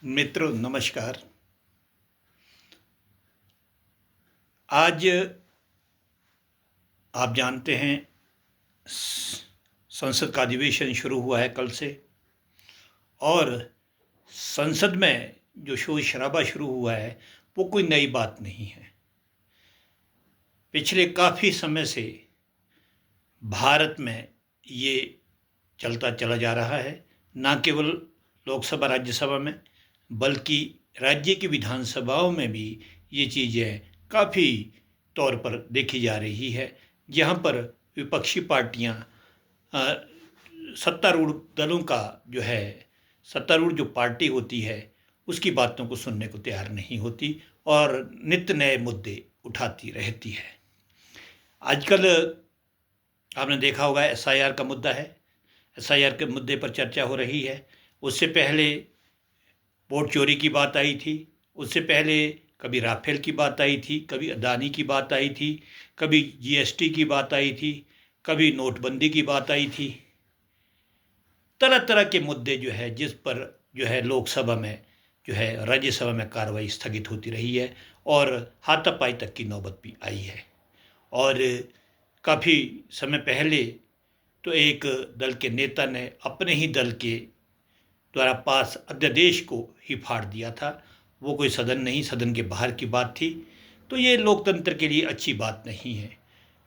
मित्रों नमस्कार। आज आप जानते हैं संसद का अधिवेशन शुरू हुआ है कल से। और संसद में जो शोर शराबा शुरू हुआ है वो कोई नई बात नहीं है। पिछले काफ़ी समय से भारत में ये चलता चला जा रहा है, ना केवल लोकसभा राज्यसभा में बल्कि राज्य की विधानसभाओं में भी ये चीज़ें काफ़ी तौर पर देखी जा रही है, जहाँ पर विपक्षी पार्टियाँ सत्तारूढ़ दलों का जो है सत्तारूढ़ जो पार्टी होती है उसकी बातों को सुनने को तैयार नहीं होती और नित्य नए मुद्दे उठाती रहती है। आजकल आपने देखा होगा एसआईआर का मुद्दा है। एसआईआर के मुद्दे पर चर्चा हो रही है। उससे पहले वोट चोरी की बात आई थी, उससे पहले कभी राफेल की बात आई थी, कभी अदानी की बात आई थी, कभी जीएसटी की बात आई थी, कभी नोटबंदी की बात आई थी। तरह तरह के मुद्दे जो है जिस पर जो है लोकसभा में जो है राज्यसभा में कार्रवाई स्थगित होती रही है और हाथापाई तक की नौबत भी आई है। और काफ़ी समय पहले तो एक दल के नेता ने अपने ही दल के द्वारा पास अध्यादेश को ही फाड़ दिया था। वो कोई सदन नहीं, सदन के बाहर की बात थी। तो ये लोकतंत्र के लिए अच्छी बात नहीं है।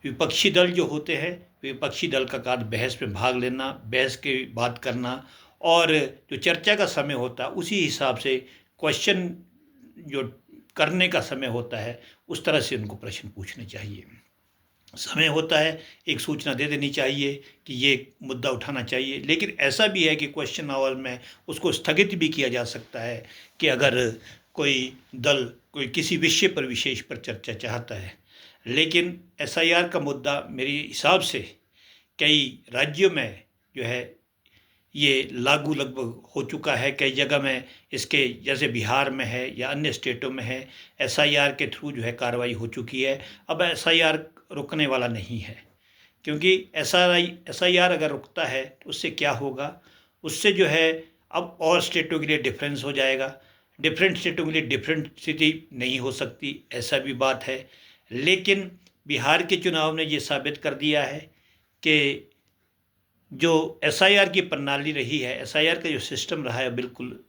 विपक्षी दल जो होते हैं, विपक्षी दल का कार्य बहस में भाग लेना, बहस की बात करना और जो चर्चा का समय होता है उसी हिसाब से क्वेश्चन जो करने का समय होता है उस तरह से उनको प्रश्न पूछने चाहिए। समय होता है एक सूचना दे देनी चाहिए कि ये मुद्दा उठाना चाहिए, लेकिन ऐसा भी है कि क्वेश्चन आवर में उसको स्थगित भी किया जा सकता है कि अगर कोई दल कोई किसी विषय पर विशेष पर चर्चा चाहता है। लेकिन एसआईआर का मुद्दा मेरे हिसाब से कई राज्यों में जो है ये लागू लगभग हो चुका है। कई जगह में इसके जैसे बिहार में है या अन्य स्टेटों में है, एसआईआर के थ्रू जो है कार्रवाई हो चुकी है। अब एसआईआर रुकने वाला नहीं है, क्योंकि एसआईआर अगर रुकता है तो उससे क्या होगा, उससे जो है अब और स्टेटों के लिए डिफरेंस हो जाएगा। डिफरेंट स्टेटों के लिए डिफरेंट स्थिति नहीं हो सकती, ऐसा भी बात है। लेकिन बिहार के चुनाव ने ये साबित कर दिया है कि जो एसआईआर की प्रणाली रही है, एसआईआर का जो सिस्टम रहा है, बिल्कुल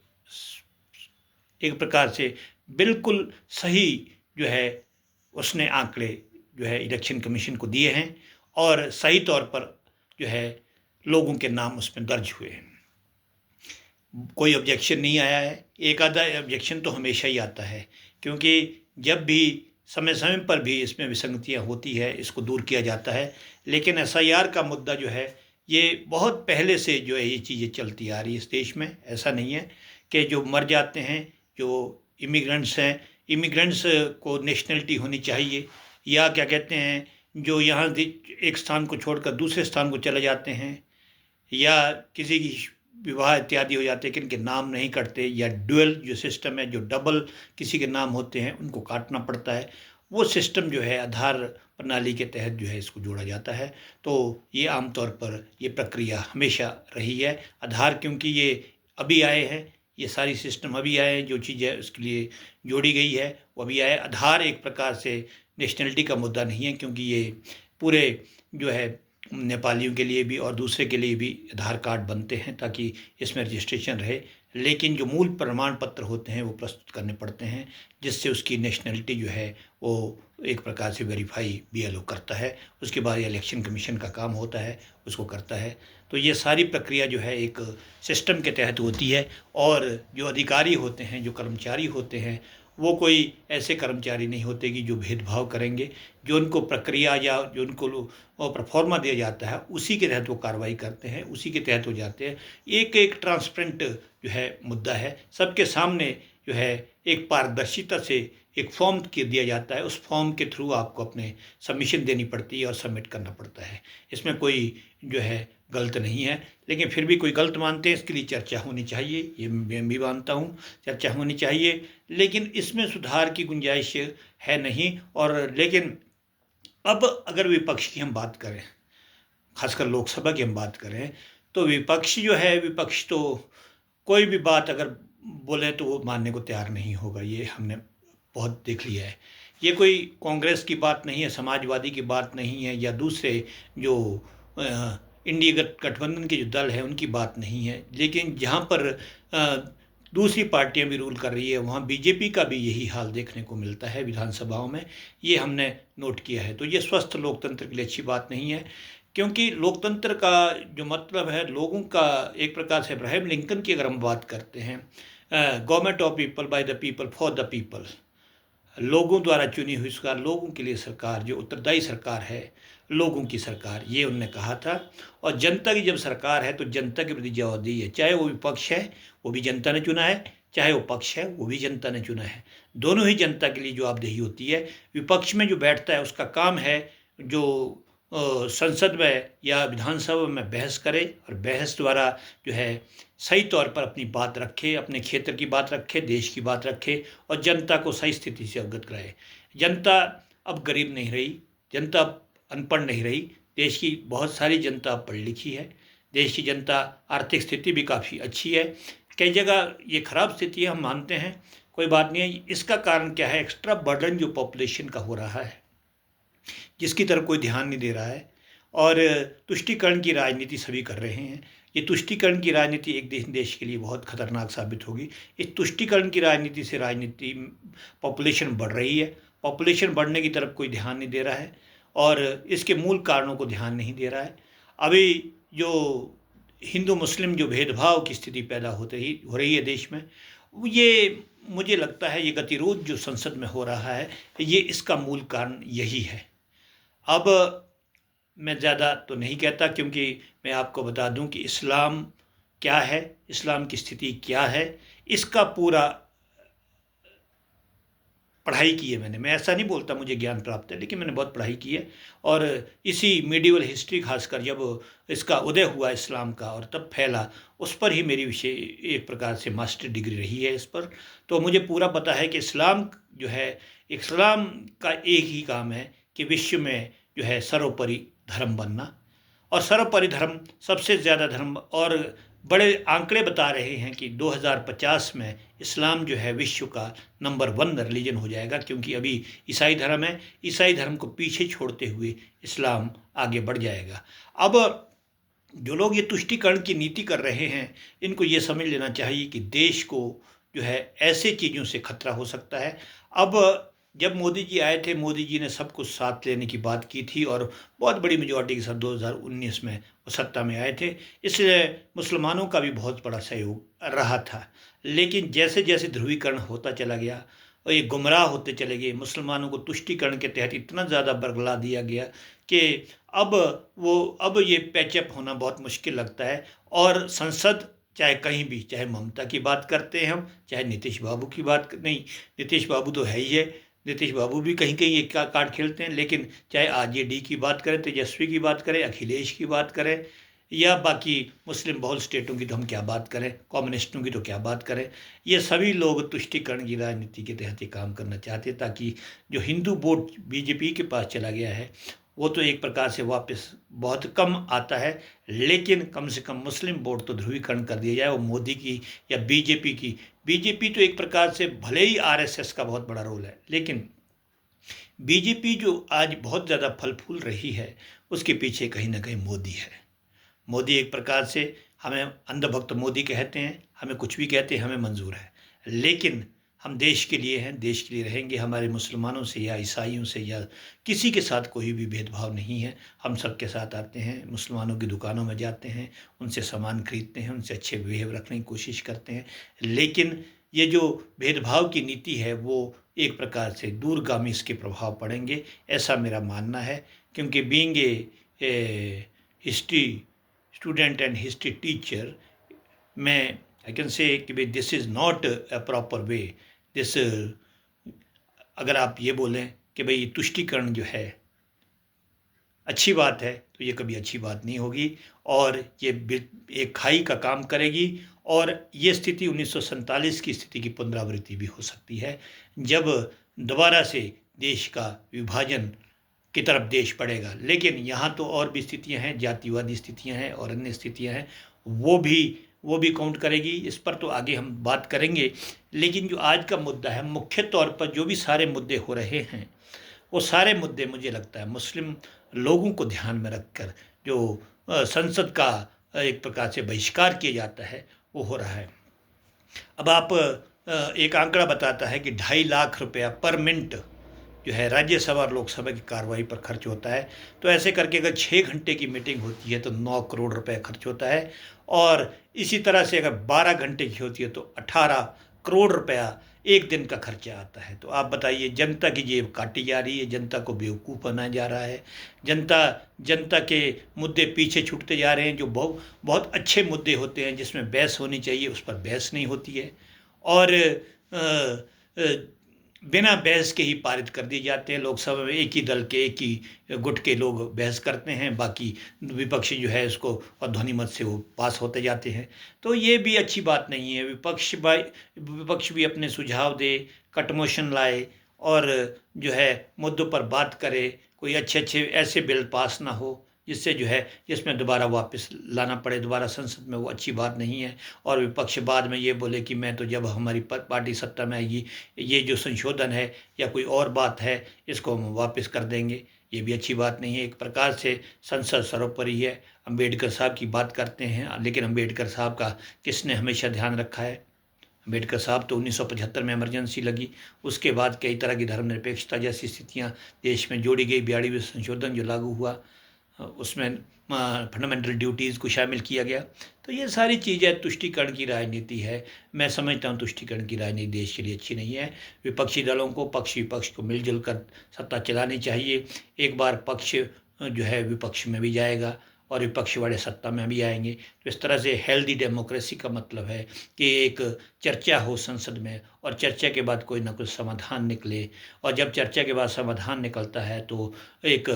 एक प्रकार से बिल्कुल सही जो है उसने आंकड़े जो है इलेक्शन कमीशन को दिए हैं और सही तौर पर जो है लोगों के नाम उसमें दर्ज हुए हैं। कोई ऑब्जेक्शन नहीं आया है। एक आधा ऑब्जेक्शन तो हमेशा ही आता है, क्योंकि जब भी समय समय पर भी इसमें विसंगतियां होती है इसको दूर किया जाता है। लेकिन एसआईआर का मुद्दा जो है ये बहुत पहले से जो है ये चीज़ें चलती आ रही है इस देश में। ऐसा नहीं है कि जो मर जाते हैं, जो इमिग्रेंट्स हैं, इमिग्रेंट्स को नेशनलिटी होनी चाहिए, या क्या कहते हैं जो यहाँ एक स्थान को छोड़कर दूसरे स्थान को चले जाते हैं या किसी की विवाह इत्यादि हो जाते हैं कि इनके नाम नहीं कटते, या डुअल जो सिस्टम है जो डबल किसी के नाम होते हैं उनको काटना पड़ता है, वो सिस्टम जो है आधार प्रणाली के तहत जो है इसको जोड़ा जाता है। तो ये आमतौर पर ये प्रक्रिया हमेशा रही है। आधार क्योंकि ये अभी आए हैं, ये सारी सिस्टम अभी आए हैं, जो चीज़ें उसके लिए जोड़ी गई है वो अभी आए। आधार एक प्रकार से नेशनलिटी का मुद्दा नहीं है, क्योंकि ये पूरे जो है नेपालियों के लिए भी और दूसरे के लिए भी आधार कार्ड बनते हैं ताकि इसमें रजिस्ट्रेशन रहे। लेकिन जो मूल प्रमाण पत्र होते हैं वो प्रस्तुत करने पड़ते हैं, जिससे उसकी नेशनलिटी जो है वो एक प्रकार से वेरीफाई बीएलओ करता है। उसके बाद इलेक्शन कमीशन का काम होता है, उसको करता है। तो ये सारी प्रक्रिया जो है एक सिस्टम के तहत होती है। और जो अधिकारी होते हैं, जो कर्मचारी होते हैं, वो कोई ऐसे कर्मचारी नहीं होते कि जो भेदभाव करेंगे। जो उनको प्रक्रिया या जो उनको प्रोफॉर्मा दिया जाता है उसी के तहत वो कार्रवाई करते हैं, उसी के तहत हो जाते हैं। एक एक ट्रांसपेरेंट जो है मुद्दा है, सबके सामने जो है एक पारदर्शिता से एक फॉर्म दिया जाता है, उस फॉर्म के थ्रू आपको अपने सबमिशन देनी पड़ती है और सबमिट करना पड़ता है। इसमें कोई जो है गलत नहीं है। लेकिन फिर भी कोई गलत मानते हैं, इसके लिए चर्चा होनी चाहिए, ये मैं भी मानता हूँ, चर्चा होनी चाहिए। लेकिन इसमें सुधार की गुंजाइश है नहीं। और लेकिन अब अगर विपक्ष की हम बात करें, खासकर लोकसभा की हम बात करें, तो विपक्ष जो है, विपक्ष तो कोई भी बात अगर बोलें तो वो मानने को तैयार नहीं होगा। ये हमने बहुत देख लिया है। ये कोई कांग्रेस की बात नहीं है, समाजवादी की बात नहीं है, या दूसरे जो इंडिया गठबंधन के जो दल हैं उनकी बात नहीं है। लेकिन जहाँ पर दूसरी पार्टियां भी रूल कर रही है, वहाँ बीजेपी का भी यही हाल देखने को मिलता है विधानसभाओं में। ये हमने नोट किया है। तो ये स्वस्थ लोकतंत्र के लिए अच्छी बात नहीं है, क्योंकि लोकतंत्र का जो मतलब है लोगों का, एक प्रकार से अब्राहम लिंकन की अगर हम बात करते हैं, government of people by the people for the people, लोगों द्वारा चुनी हुई सरकार, लोगों के लिए सरकार, जो उत्तरदायी सरकार है, लोगों की सरकार, ये उन्होंने कहा था। और जनता की जब सरकार है तो जनता के प्रति जवाबदेही है, चाहे वो विपक्ष है वो भी जनता ने चुना है, चाहे वो पक्ष है वो भी जनता ने चुना है। दोनों ही जनता के लिए जवाबदेही होती है। विपक्ष में जो बैठता है उसका काम है जो संसद में या विधानसभा में बहस करे, और बहस द्वारा जो है सही तौर पर अपनी बात रखे, अपने क्षेत्र की बात रखे, देश की बात रखे, और जनता को सही स्थिति से अवगत कराए। जनता अब गरीब नहीं रही, जनता अब अनपढ़ नहीं रही। देश की बहुत सारी जनता अब पढ़ी लिखी है। देश की जनता आर्थिक स्थिति भी काफ़ी अच्छी है। कई जगह ये खराब स्थिति है, हम मानते हैं, कोई बात नहीं है। इसका कारण क्या है? एक्स्ट्रा बर्डन जो पॉपुलेशन का हो रहा है, जिसकी तरफ कोई ध्यान नहीं दे रहा है, और तुष्टीकरण की राजनीति सभी कर रहे हैं। ये तुष्टीकरण की राजनीति एक देश के लिए बहुत खतरनाक साबित होगी। इस तुष्टीकरण की राजनीति से राजनीति पॉपुलेशन बढ़ रही है, पॉपुलेशन बढ़ने की तरफ कोई ध्यान नहीं दे रहा है, और इसके मूल कारणों को ध्यान नहीं दे रहा है। अभी जो हिंदू मुस्लिम जो भेदभाव की स्थिति पैदा हो रही है देश में, ये मुझे लगता है ये गतिरोध जो संसद में हो रहा है, ये इसका मूल कारण यही है। अब मैं ज़्यादा तो नहीं कहता, क्योंकि मैं आपको बता दूं कि इस्लाम क्या है, इस्लाम की स्थिति क्या है, इसका पूरा पढ़ाई की है मैंने। मैं ऐसा नहीं बोलता मुझे ज्ञान प्राप्त है, लेकिन मैंने बहुत पढ़ाई की है। और इसी मीडिवल हिस्ट्री, खासकर जब इसका उदय हुआ इस्लाम का और तब फैला, उस पर ही मेरी विषय एक प्रकार से मास्टर डिग्री रही है इस पर। तो मुझे पूरा पता है कि इस्लाम जो है, इस्लाम का एक ही काम है कि विश्व में जो है सर्वोपरि धर्म बनना, और सर्वोपरि धर्म, सबसे ज़्यादा धर्म, और बड़े आंकड़े बता रहे हैं कि 2050 में इस्लाम जो है विश्व का नंबर 1 रिलीजन हो जाएगा, क्योंकि अभी ईसाई धर्म है, ईसाई धर्म को पीछे छोड़ते हुए इस्लाम आगे बढ़ जाएगा। अब जो लोग ये तुष्टीकरण की नीति कर रहे हैं, इनको ये समझ लेना चाहिए कि देश को जो है ऐसे चीज़ों से खतरा हो सकता है। अब जब मोदी जी आए थे, मोदी जी ने सब कुछ साथ लेने की बात की थी, और बहुत बड़ी मेजॉरिटी के साथ 2019 में वो सत्ता में आए थे, इसलिए मुसलमानों का भी बहुत बड़ा सहयोग रहा था। लेकिन जैसे जैसे ध्रुवीकरण होता चला गया और ये गुमराह होते चले गए, मुसलमानों को तुष्टीकरण के तहत इतना ज़्यादा बरगला दिया गया कि अब ये पैचअप होना बहुत मुश्किल लगता है। और संसद, चाहे कहीं भी, चाहे ममता की बात करते हैं हम, चाहे नीतीश बाबू की बात, नहीं नीतीश बाबू तो है ही है, नीतीश बाबू भी कहीं कहीं एक कार्ड खेलते हैं, लेकिन चाहे आरजेडी की बात करें, तेजस्वी की बात करें, अखिलेश की बात करें, या बाकी मुस्लिम बहुल स्टेटों की तो हम क्या बात करें, कम्युनिस्टों की तो क्या बात करें, ये सभी लोग तुष्टीकरण की राजनीति के तहत ही काम करना चाहते, ताकि जो हिंदू वोट बीजेपी के पास चला गया है वो तो एक प्रकार से वापस बहुत कम आता है, लेकिन कम से कम मुस्लिम वोट तो ध्रुवीकरण कर दिया जाए, वो मोदी की या बीजेपी की। बीजेपी तो एक प्रकार से, भले ही आरएसएस का बहुत बड़ा रोल है, लेकिन बीजेपी जो आज बहुत ज़्यादा फल फूल रही है, उसके पीछे कहीं ना कहीं मोदी है। मोदी एक प्रकार से, हमें अंधभक्त मोदी कहते हैं, हमें कुछ भी कहते हैं, हमें मंजूर है, लेकिन हम देश के लिए हैं, देश के लिए रहेंगे। हमारे मुसलमानों से या ईसाइयों से या किसी के साथ कोई भी भेदभाव नहीं है। हम सबके साथ आते हैं, मुसलमानों की दुकानों में जाते हैं, उनसे सामान खरीदते हैं, उनसे अच्छे बिहेव रखने की कोशिश करते हैं। लेकिन ये जो भेदभाव की नीति है वो एक प्रकार से दूरगामी इसके प्रभाव पड़ेंगे, ऐसा मेरा मानना है। क्योंकि being a history student and history teacher, मैं आई कैन से कि भाई this is not a proper way. This, अगर आप ये बोलें कि भाई तुष्टीकरण जो है अच्छी बात है, तो ये कभी अच्छी बात नहीं होगी, और ये एक खाई का काम करेगी। और ये स्थिति 1947 की स्थिति की पुनरावृत्ति भी हो सकती है, जब दोबारा से देश का विभाजन की तरफ देश पड़ेगा। लेकिन यहाँ तो और भी स्थितियाँ हैं, जातिवादी स्थितियाँ हैं और अन्य स्थितियाँ हैं, वो भी वो भी काउंट करेगी। इस पर तो आगे हम बात करेंगे, लेकिन जो आज का मुद्दा है, मुख्य तौर पर जो भी सारे मुद्दे हो रहे हैं, वो सारे मुद्दे मुझे लगता है मुस्लिम लोगों को ध्यान में रखकर जो संसद का एक प्रकार से बहिष्कार किया जाता है, वो हो रहा है। अब आप एक आंकड़ा बताता है कि 2.5 लाख रुपया पर मिनट जो है राज्यसभा और लोकसभा की कार्रवाई पर खर्च होता है। तो ऐसे करके अगर 6 घंटे की मीटिंग होती है तो 9 करोड़ रुपए खर्च होता है, और इसी तरह से अगर 12 घंटे की होती है तो 18 करोड़ रुपया एक दिन का खर्चा आता है। तो आप बताइए, जनता की जेब काटी जा रही है, जनता को बेवकूफ़ बनाया जा रहा है, जनता जनता के मुद्दे पीछे छूटते जा रहे हैं। जो बहुत बहुत अच्छे मुद्दे होते हैं जिसमें बहस होनी चाहिए, उस पर बहस नहीं होती है, और बिना बहस के ही पारित कर दिए जाते हैं। लोकसभा में एक ही दल के, एक ही गुट के लोग बहस करते हैं, बाकी विपक्षी जो है उसको और ध्वनिमत से वो पास होते जाते हैं। तो ये भी अच्छी बात नहीं है। विपक्ष भी अपने सुझाव दे, कटमोशन लाए, और जो है मुद्दों पर बात करे। कोई अच्छे अच्छे ऐसे बिल पास ना हो जिससे जो है जिसमें दोबारा वापस लाना पड़े दोबारा संसद में, वो अच्छी बात नहीं है। और विपक्ष बाद में ये बोले कि मैं तो जब हमारी पार्टी सत्ता में आएगी ये जो संशोधन है या कोई और बात है इसको हम वापस कर देंगे, ये भी अच्छी बात नहीं है। एक प्रकार से संसद सर्वोपरि है। अम्बेडकर साहब की बात करते हैं, लेकिन अम्बेडकर साहब का किसने हमेशा ध्यान रखा है? अम्बेडकर साहब तो 1975 में इमरजेंसी लगी, उसके बाद कई तरह की धर्मनिरपेक्षता जैसी स्थितियाँ देश में जोड़ी गई। 42वें संशोधन जो लागू हुआ उसमें फंडामेंटल ड्यूटीज़ को शामिल किया गया। तो ये सारी चीज़ें तुष्टीकरण की राजनीति है। मैं समझता हूँ तुष्टीकरण की राजनीति देश के लिए अच्छी नहीं है। विपक्षी दलों को, पक्ष विपक्ष को मिलजुल कर सत्ता चलानी चाहिए। एक बार पक्ष जो है विपक्ष में भी जाएगा और विपक्ष वाले सत्ता में भी आएंगे। तो इस तरह से हेल्दी डेमोक्रेसी का मतलब है कि एक चर्चा हो संसद में, और चर्चा के बाद कोई ना कोई समाधान निकले, और जब चर्चा के बाद समाधान निकलता है तो एक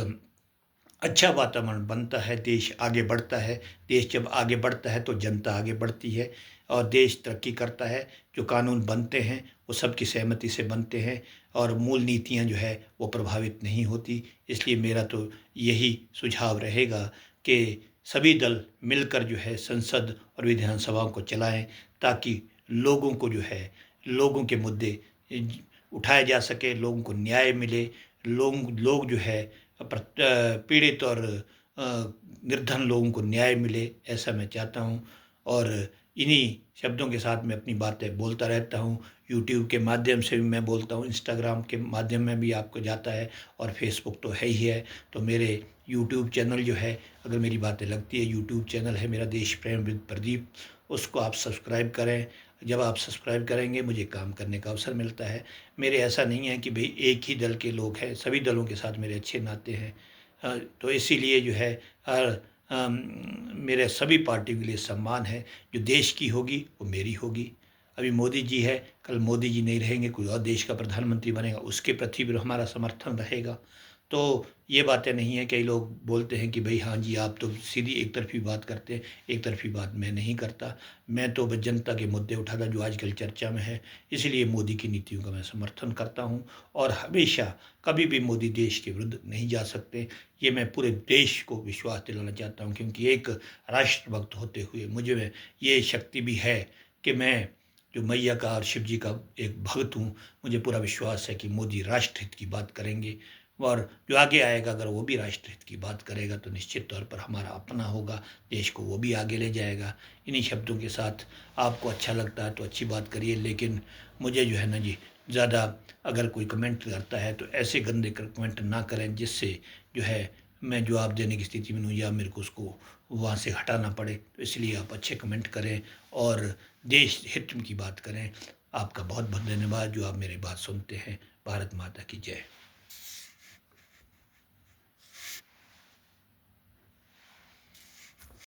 अच्छा वातावरण बनता है, देश आगे बढ़ता है। देश जब आगे बढ़ता है तो जनता आगे बढ़ती है और देश तरक्की करता है। जो कानून बनते हैं वो सबकी सहमति से बनते हैं, और मूल नीतियां जो है वो प्रभावित नहीं होती। इसलिए मेरा तो यही सुझाव रहेगा कि सभी दल मिलकर जो है संसद और विधानसभाओं को चलाएं, ताकि लोगों को जो है लोगों के मुद्दे उठाए जा सके, लोगों को न्याय मिले, लोग जो है पीड़ित और निर्धन लोगों को न्याय मिले, ऐसा मैं चाहता हूँ। और इन्हीं शब्दों के साथ मैं अपनी बातें बोलता रहता हूँ। यूट्यूब के माध्यम से भी मैं बोलता हूँ, इंस्टाग्राम के माध्यम में भी आपको जाता है, और फेसबुक तो है ही है। तो मेरे यूट्यूब चैनल जो है, अगर मेरी बातें लगती है, यूट्यूब चैनल है मेरा देश प्रेम विद प्रदीप, उसको आप सब्सक्राइब करें। जब आप सब्सक्राइब करेंगे मुझे काम करने का अवसर मिलता है। मेरे ऐसा नहीं है कि भाई एक ही दल के लोग हैं, सभी दलों के साथ मेरे अच्छे नाते हैं। तो इसीलिए जो है मेरे सभी पार्टियों के लिए सम्मान है। जो देश की होगी वो मेरी होगी। अभी मोदी जी है, कल मोदी जी नहीं रहेंगे, कोई और देश का प्रधानमंत्री बनेगा, उसके प्रति भी हमारा समर्थन रहेगा। तो ये बातें नहीं है। कई लोग बोलते हैं कि भाई हाँ जी आप तो सीधी एक तरफी बात करते हैं। एक तरफी बात मैं नहीं करता। मैं तो बस जनता के मुद्दे उठाता जो आजकल चर्चा में है। इसलिए मोदी की नीतियों का मैं समर्थन करता हूँ, और हमेशा कभी भी मोदी देश के विरुद्ध नहीं जा सकते। ये मैं पूरे देश को विश्वास दिलाना चाहता हूँ, क्योंकि एक राष्ट्रभक्त होते हुए मुझे में ये शक्ति भी है कि मैं जो मैया का और शिव जी का एक भक्त हूँ। मुझे पूरा विश्वास है कि मोदी राष्ट्रहित की बात करेंगे, और जो आगे आएगा अगर वो भी राष्ट्रहित की बात करेगा तो निश्चित तौर पर हमारा अपना होगा, देश को वो भी आगे ले जाएगा। इन्हीं शब्दों के साथ आपको अच्छा लगता है तो अच्छी बात करिए, लेकिन मुझे जो है ना जी ज़्यादा अगर कोई कमेंट करता है तो ऐसे गंदे कमेंट ना करें जिससे जो है मैं जवाब देने की स्थिति में हूँ या मेरे को उसको वहाँ से हटाना पड़े। तो इसलिए आप अच्छे कमेंट करें और देश हित की बात करें। आपका बहुत बहुत धन्यवाद जो आप मेरी बात सुनते हैं। भारत माता की जय।